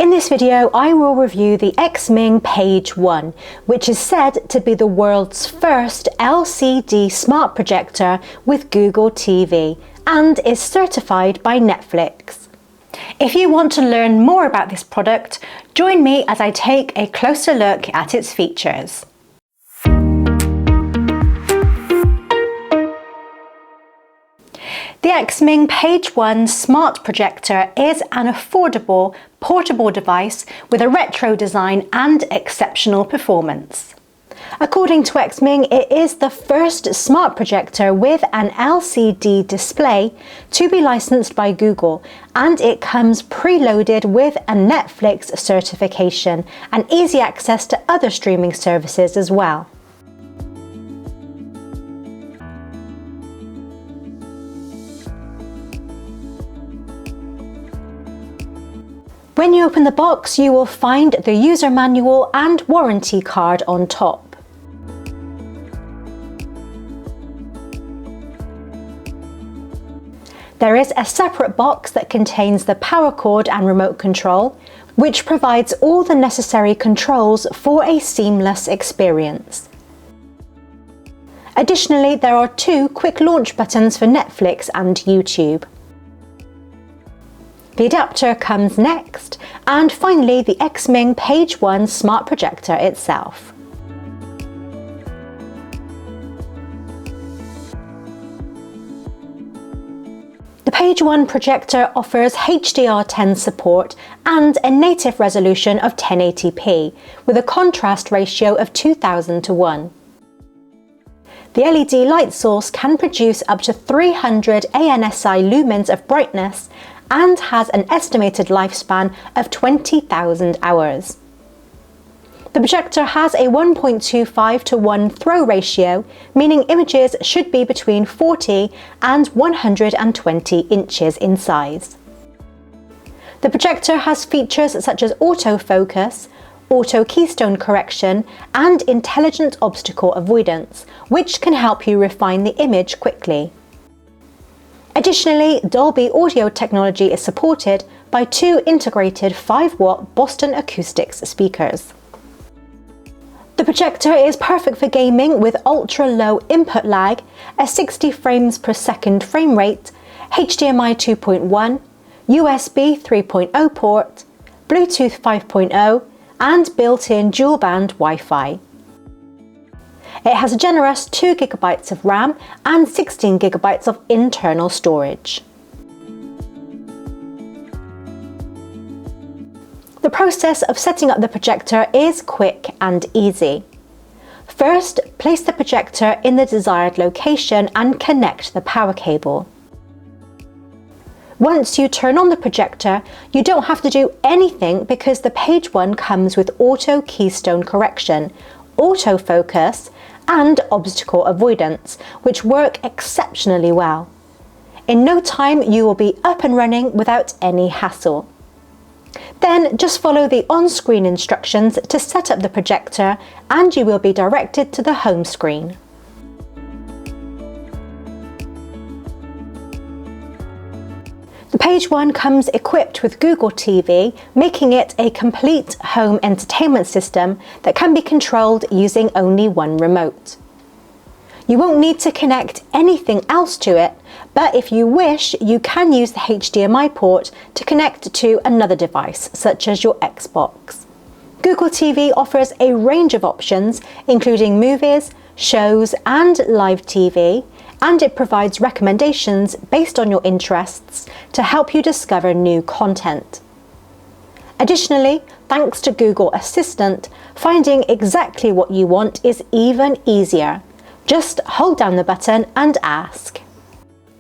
In this video, I will review the Xming Page 1, which is said to be the world's first LCD smart projector with Goole TV and is certified by Netflix. If you want to learn more about this product, join me as I take a closer look at its features. The Xming Page 1 smart projector is an affordable, portable device with a retro design and exceptional performance. According to Xming, it is the first smart projector with an LCD display to be licensed by Google, and it comes preloaded with a Netflix certification and easy access to other streaming services as well. When you open the box, you will find the user manual and warranty card on top. There is a separate box that contains the power cord and remote control, which provides all the necessary controls for a seamless experience. Additionally, there are two quick launch buttons for Netflix and YouTube. The adapter comes next, and finally the Xming Page 1 smart projector itself. The Page 1 projector offers HDR10 support and a native resolution of 1080p with a contrast ratio of 2000:1. The LED light source can produce up to 300 ANSI lumens of brightness and has an estimated lifespan of 20,000 hours. The projector has a 1.25:1 throw ratio, meaning images should be between 40 and 120 inches in size. The projector has features such as autofocus, auto keystone correction, and intelligent obstacle avoidance, which can help you refine the image quickly. Additionally, Dolby audio technology is supported by two integrated 5-watt Boston Acoustics speakers. The projector is perfect for gaming with ultra-low input lag, a 60 frames per second frame rate, HDMI 2.1, USB 3.0 port, Bluetooth 5.0, and built-in dual-band Wi-Fi. It has a generous 2 GB of RAM and 16 GB of internal storage. The process of setting up the projector is quick and easy. First, place the projector in the desired location and connect the power cable. Once you turn on the projector, you don't have to do anything because the Page 1 comes with auto keystone correction, autofocus, and obstacle avoidance, which work exceptionally well. In no time, you will be up and running without any hassle. Then just follow the on-screen instructions to set up the projector and you will be directed to the home screen. The Page 1 comes equipped with Goole TV, making it a complete home entertainment system that can be controlled using only one remote. You won't need to connect anything else to it, but if you wish, you can use the HDMI port to connect to another device, such as your Xbox. Goole TV offers a range of options, including movies, shows, and live TV, and it provides recommendations based on your interests to help you discover new content. Additionally, thanks to Google Assistant, finding exactly what you want is even easier. Just hold down the button and ask.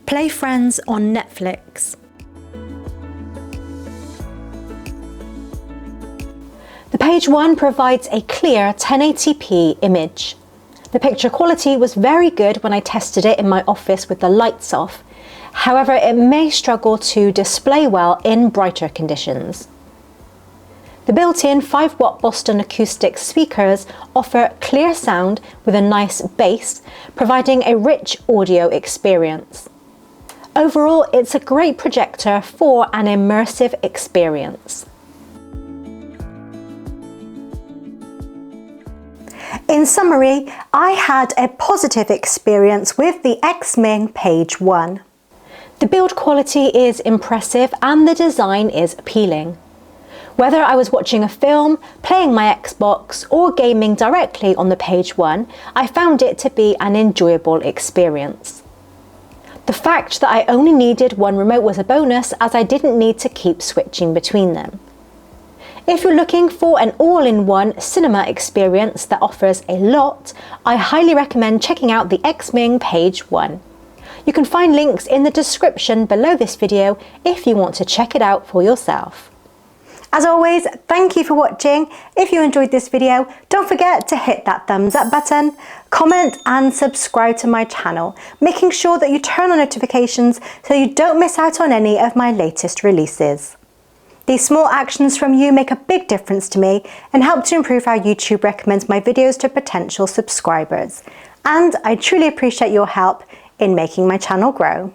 Play Friends on Netflix. The Page 1 provides a clear 1080p image. The picture quality was very good when I tested it in my office with the lights off. However, it may struggle to display well in brighter conditions. The built-in 5-watt Boston Acoustics speakers offer clear sound with a nice bass, providing a rich audio experience. Overall, it's a great projector for an immersive experience. In summary, I had a positive experience with the Xming Page 1. The build quality is impressive and the design is appealing. Whether I was watching a film, playing my Xbox, or gaming directly on the Page 1, I found it to be an enjoyable experience. The fact that I only needed one remote was a bonus, as I didn't need to keep switching between them. If you're looking for an all-in-one cinema experience that offers a lot, I highly recommend checking out the Xming Page 1. You can find links in the description below this video if you want to check it out for yourself. As always, thank you for watching. If you enjoyed this video, don't forget to hit that thumbs up button, comment and subscribe to my channel, making sure that you turn on notifications so you don't miss out on any of my latest releases. These small actions from you make a big difference to me and help to improve how YouTube recommends my videos to potential subscribers. And I truly appreciate your help in making my channel grow.